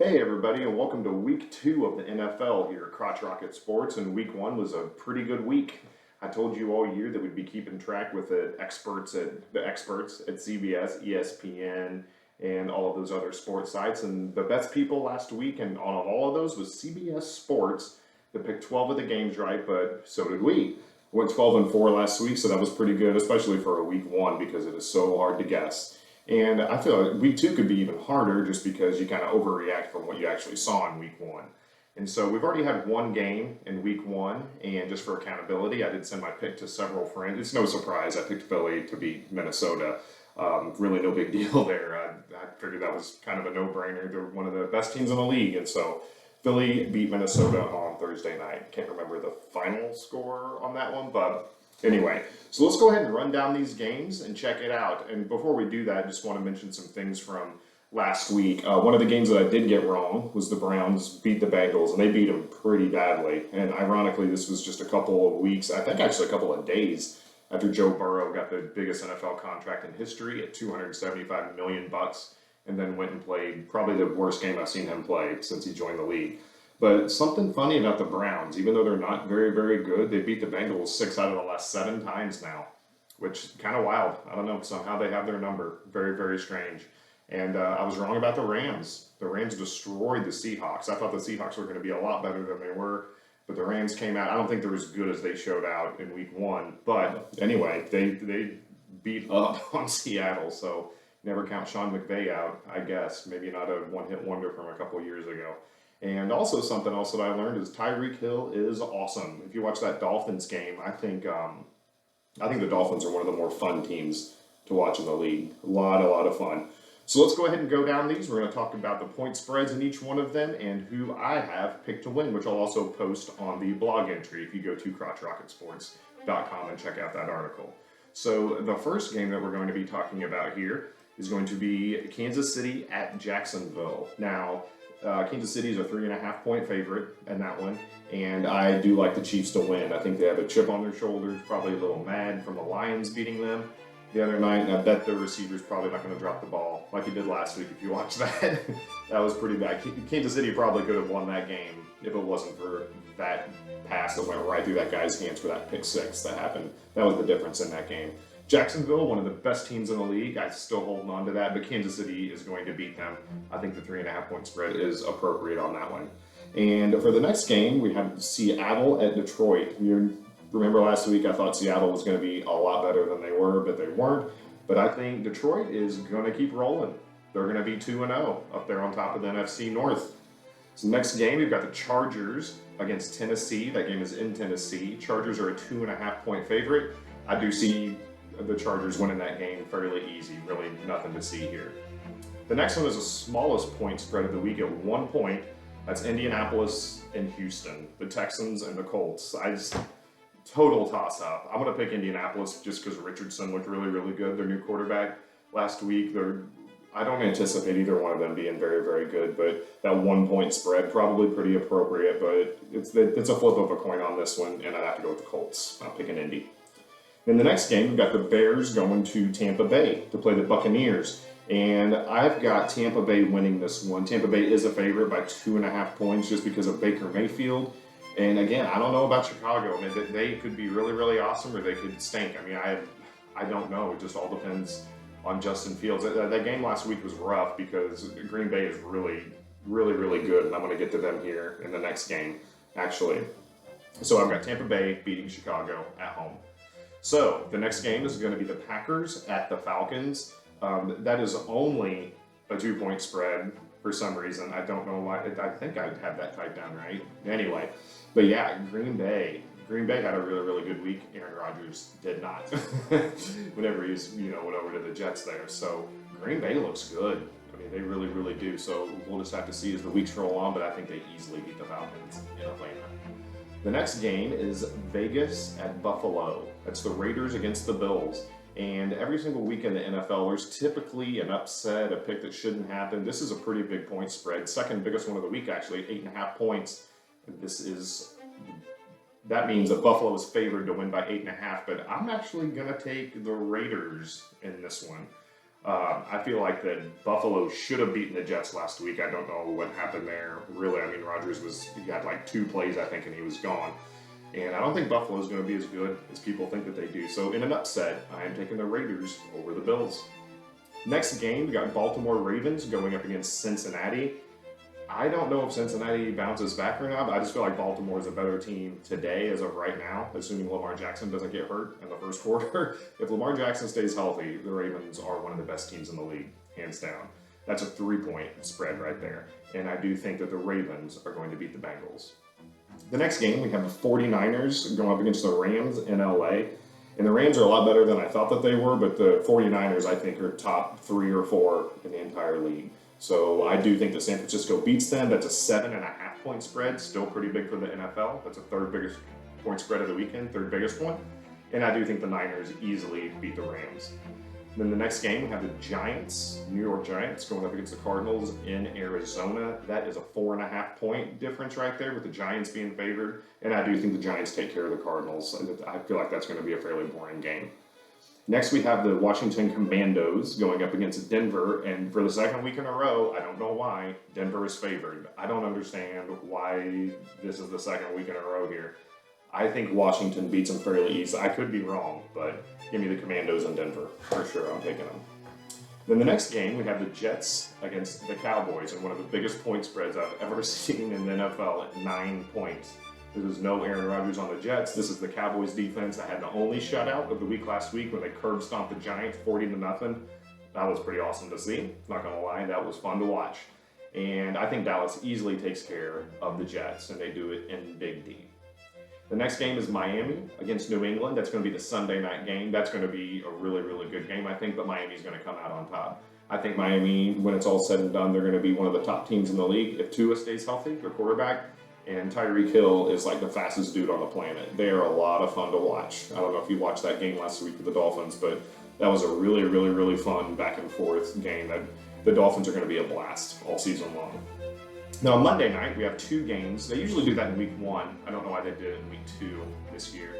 Hey everybody, and welcome to week 2 of the NFL here at Crotch Rocket Sports. And week 1 was a pretty good week. I told you all year that we'd be keeping track with the experts at CBS, ESPN, and all of those other sports sites. And the best people last week, and on all of those, was CBS Sports that picked 12 of the games right, but so did we. Went 12-4 last week, so that was pretty good, especially for a week 1 because it is so hard to guess. And I feel like week 2 could be even harder just because you kind of overreact from what you actually saw in week 1. And so we've already had one game in week 1, and just for accountability, I did send my pick to several friends. It's no surprise. I picked Philly to beat Minnesota. Really no big deal there. I figured that was kind of a no-brainer. They're one of the best teams in the league, and so Philly beat Minnesota on Thursday night. Can't remember the final score on that one, but anyway, so let's go ahead and run down these games and check it out. And before we do that, I just want to mention some things from last week. One of the games that I did get wrong was the Browns beat the Bengals, and they beat them pretty badly. And ironically, this was just a couple of weeks, I think actually a couple of days after Joe Burrow got the biggest NFL contract in history at $275 million, and then went and played probably the worst game I've seen him play since he joined the league. But something funny about the Browns, even though they're not very, very good, they beat the Bengals 6 out of the last 7 times now, which is kind of wild. I don't know. Somehow they have their number. Very, very strange. And I was wrong about the Rams. The Rams destroyed the Seahawks. I thought the Seahawks were going to be a lot better than they were, but the Rams came out. I don't think they're as good as they showed out in week 1. But anyway, they beat up on Seattle, so never count Sean McVay out, I guess. Maybe not a one-hit wonder from a couple years ago. And also something else that I learned is Tyreek Hill is awesome. If you watch that Dolphins game, I think the Dolphins are one of the more fun teams to watch in the league. A lot of fun. So let's go ahead and go down these. We're going to talk about the point spreads in each one of them and who I have picked to win, which I'll also post on the blog entry if you go to CROTCHRocketSports.com and check out that article. So the first game that we're going to be talking about here is going to be Kansas City at Jacksonville. Now, Kansas City is a 3.5-point favorite in that one, and I do like the Chiefs to win. I think they have a chip on their shoulders, probably a little mad from the Lions beating them the other night, and I bet the receiver's probably not going to drop the ball like he did last week. If you watch that, that was pretty bad. Kansas City probably could have won that game if it wasn't for that pass that went right through that guy's hands for that pick 6 that happened. That was the difference in that game. Jacksonville, one of the best teams in the league. I'm still holding on to that, but Kansas City is going to beat them. I think the 3.5-point spread is appropriate on that one. And for the next game, we have Seattle at Detroit. You remember last week I thought Seattle was going to be a lot better than they were, but they weren't. But I think Detroit is going to keep rolling. They're going to be 2-0 up there on top of the NFC North. So next game, we've got the Chargers against Tennessee. That game is in Tennessee. Chargers are a 2.5-point favorite. I do see the Chargers winning that game fairly easy. Really nothing to see here. The next one is the smallest point spread of the week at 1 point. That's Indianapolis and Houston, the Texans and the Colts. Total toss-up. I'm going to pick Indianapolis just because Richardson looked really, really good. Their new quarterback last week. I don't anticipate either one of them being very, very good, but that 1 point spread probably pretty appropriate. But it's a flip of a coin on this one, and I'd have to go with the Colts. I'm picking Indy. In the next game, we've got the Bears going to Tampa Bay to play the Buccaneers. And I've got Tampa Bay winning this one. Tampa Bay is a favorite by 2.5 points just because of Baker Mayfield. And again, I don't know about Chicago. I mean, they could be really, really awesome or they could stink. I mean, I don't know. It just all depends on Justin Fields. That game last week was rough because Green Bay is really, really, really good. And I'm going to get to them here in the next game, actually. So I've got Tampa Bay beating Chicago at home. So the next game is going to be the Packers at the Falcons. That is only a 2-point spread for some reason. I don't know why. I think I have that typed down right. Anyway, but yeah, Green Bay had a really, really good week. Aaron Rodgers did not. Whenever he's went over to the Jets there. So Green Bay looks good. I mean, they really, really do. So we'll just have to see as the weeks roll on. But I think they easily beat the Falcons in Atlanta. The next game is Vegas at Buffalo. That's the Raiders against the Bills. And every single week in the NFL, there's typically an upset, a pick that shouldn't happen. This is a pretty big point spread. Second biggest one of the week, actually, 8.5 points. That means that Buffalo is favored to win by 8.5, but I'm actually going to take the Raiders in this one. I feel like that Buffalo should have beaten the Jets last week. I don't know what happened there. Really, I mean, he had like 2 plays, I think, and he was gone. And I don't think Buffalo is going to be as good as people think that they do. So in an upset, I am taking the Raiders over the Bills. Next game, we got Baltimore Ravens going up against Cincinnati. I don't know if Cincinnati bounces back or not, but I just feel like Baltimore is a better team today as of right now, assuming Lamar Jackson doesn't get hurt in the first quarter. If Lamar Jackson stays healthy, the Ravens are one of the best teams in the league, hands down. That's a 3-point spread right there. And I do think that the Ravens are going to beat the Bengals. The next game, we have the 49ers going up against the Rams in LA. And the Rams are a lot better than I thought that they were, but the 49ers, I think, are top 3 or 4 in the entire league. So I do think that San Francisco beats them. That's a 7.5-point spread, still pretty big for the NFL. That's a 3rd biggest point spread of the weekend, 3rd biggest one. And I do think the Niners easily beat the Rams. Then the next game, we have the Giants, New York Giants, going up against the Cardinals in Arizona. That is a 4.5-point difference right there, with the Giants being favored. And I do think the Giants take care of the Cardinals. I feel like that's going to be a fairly boring game. Next, we have the Washington Commandos going up against Denver, and for the 2nd week in a row, I don't know why, Denver is favored. I don't understand why this is the 2nd week in a row here. I think Washington beats them fairly easy. I could be wrong, but give me the Commandos in Denver. For sure, I'm taking them. Then the next game, we have the Jets against the Cowboys, and one of the biggest point spreads I've ever seen in the NFL at 9 points. There's no Aaron Rodgers on the Jets. This is the Cowboys defense that had the only shutout of the week last week when they curb stomped the Giants 40-0. That was pretty awesome to see. Not going to lie, that was fun to watch. And I think Dallas easily takes care of the Jets, and they do it in Big D. The next game is Miami against New England. That's going to be the Sunday night game. That's going to be a really, really good game, I think, but Miami's going to come out on top. I think Miami, when it's all said and done, they're going to be one of the top teams in the league. If Tua stays healthy, their quarterback, and Tyreek Hill is like the fastest dude on the planet. They are a lot of fun to watch. I don't know if you watched that game last week with the Dolphins, but that was a really, really, really fun back and forth game that the Dolphins are going to be a blast all season long. Now, on Monday night, we have 2 games. They usually do that in week 1. I don't know why they did it in week 2 this year.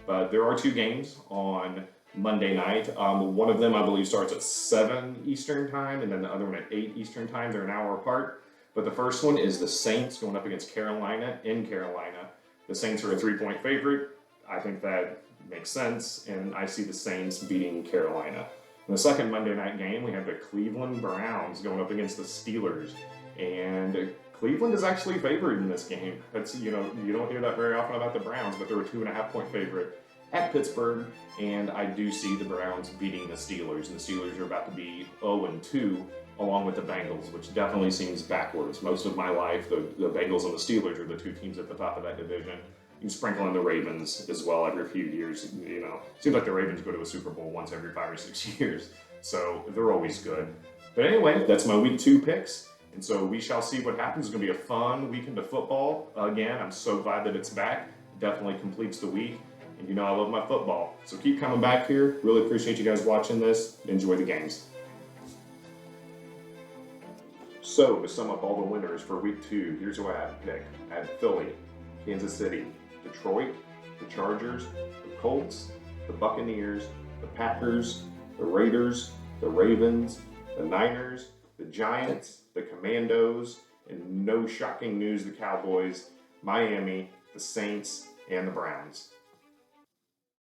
But there are 2 games on Monday night. One of them, I believe, starts at 7 Eastern time, and then the other one at 8 Eastern time. They're an hour apart. But the first one is the Saints going up against Carolina in Carolina. The Saints are a 3-point favorite. I think that makes sense, and I see the Saints beating Carolina. In the second Monday night game, we have the Cleveland Browns going up against the Steelers. And Cleveland is actually favored in this game. That's, you don't hear that very often about the Browns, but they're a 2.5-point favorite at Pittsburgh, and I do see the Browns beating the Steelers, and the Steelers are about to be 0-2 along with the Bengals, which definitely seems backwards. Most of my life, the Bengals and the Steelers are the 2 teams at the top of that division. You can sprinkle in the Ravens as well every few years. Seems like the Ravens go to a Super Bowl once every 5 or 6 years, so they're always good. But anyway, that's my week 2 picks. And so we shall see what happens. It's going to be a fun weekend of football. Again, I'm so glad that it's back. It definitely completes the week. And I love my football. So keep coming back here. Really appreciate you guys watching this. Enjoy the games. So to sum up all the winners for week 2, here's who I had to pick. I had Philly, Kansas City, Detroit, the Chargers, the Colts, the Buccaneers, the Packers, the Raiders, the Ravens, the Niners, the Giants, the Commandos, and no shocking news, the Cowboys, Miami, the Saints, and the Browns.